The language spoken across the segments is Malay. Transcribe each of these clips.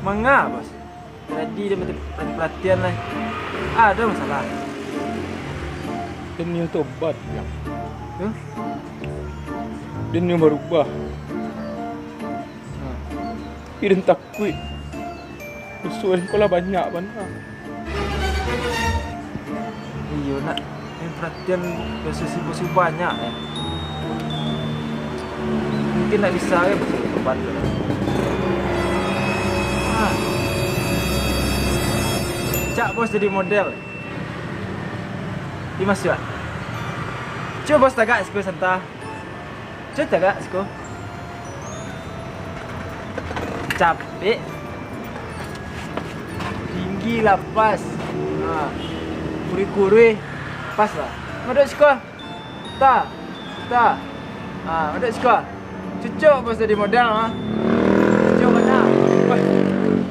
Mengapa bos? Tadi dia minta perhatian lah. Ada masalah. Dan yang tobat ya. Huh? Dan yang berubah. Dan takut. Sesuai sekolah banyak mana. Iya nak. Yang perhatian posisi banyak ya. Mungkin nak bisa ya pasal tobat. Cak bos jadi model. Dimas juga. Coba bos tagak sko santa. Coba tagak sko. Capek. Tinggi lah pas. Kuri-kuri pas lah. Maduk sko. Ta. Maduk sko. Cucuk bos jadi model ah. Cucuk mana?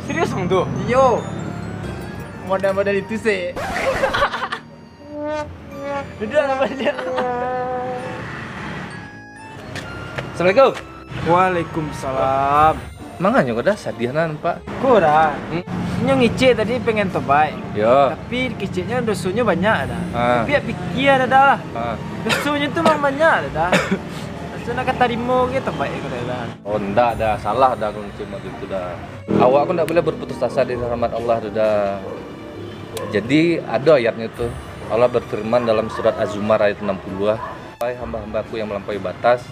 Serius bang tu? Yo. Model-model itu sih. Duduk apa dia? Assalamualaikum. Waalaikumsalam. Mangannya kau dah sadianan pak. Kurang. Nyo ngicik tadi pengen tobai. Ya. Tapi kiciknya dosunya banyak dah. Ah. Tapi ya pikir dah lah. Dosunya tu memang banyak dah. Dosu nak kata rimo ke tobai kau dah. Oh ndak dah, salah dah kau cuma gitu dah. Awak pun ndak boleh berputus asa dari rahmat Allah dah. Jadi ada ayatnya tuh. Allah berfirman dalam surat Az-Zumar ayat 60. Hai hamba-hambaku yang melampaui batas,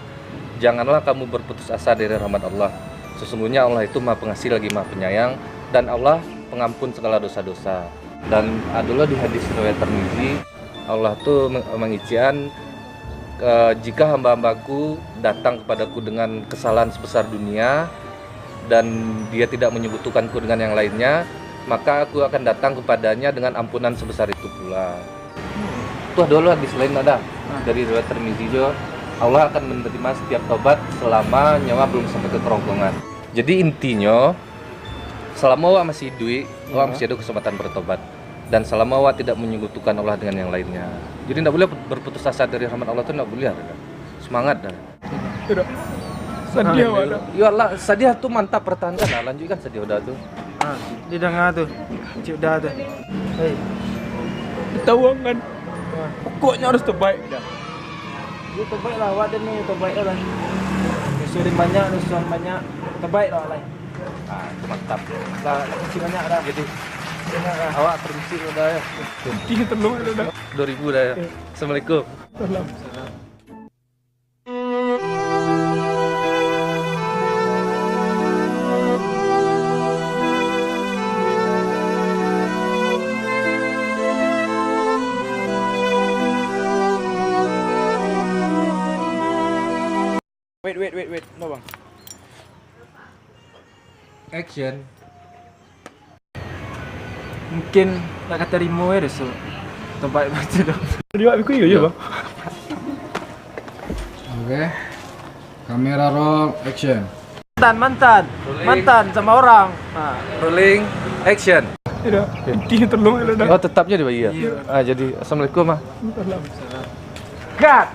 janganlah kamu berputus asa dari rahmat Allah. Sesungguhnya Allah itu Maha Pengasih lagi Maha Penyayang, dan Allah pengampun segala dosa-dosa. Dan adalah di hadis riwayat Tirmizi, Allah tuh mengician jika hamba-hambaku datang kepadaku dengan kesalahan sebesar dunia dan dia tidak menyebutkanku dengan yang lainnya, maka aku akan datang kepadanya dengan ampunan sebesar itu pula. Tuh dulu hadis lain ada dari riwayat Tirmizi juga, Allah akan menerima setiap tobat selama nyawa belum sampai ke kerongkongan. Jadi intinya selama awak masih hidup, awak masih ada kesempatan bertobat. Dan selama awak tidak menyekutukan Allah dengan yang lainnya. Jadi tidak boleh berputus asa dari rahmat Allah itu tidak boleh. Semangat dah. Tidak. Sadia ada. Ya Allah, sadia tuh mantap, pertahankan lah, lanjutkan sadia udah tuh. Dia dengar tu. Cik dah tu. Hei. Tawangan. Pokoknya harus terbaik dah. Dia terbaik lah, awak dia ni terbaik lah. Dosurin banyak, dosuran banyak. Terbaik lah lah. Itu mantap. Lah, kecil banyak dah. Jadi Banyak dah. awak permisi udah ya. Tiga telur ada dah. 2000 dah ya. Assalamualaikum. Salam. Wait. No bang. Action. Mungkin nak kata rimo ya dosu. Terbaik macam tu. Dia buat aku ya bang. Oke. Kamera roll action. Mantan sama orang. Rolling. Action. Tidak. Tiga telur ada dah. Oh tetapnya di bayi ya. Iya. Jadi assalamualaikum ah. Salam. Cut.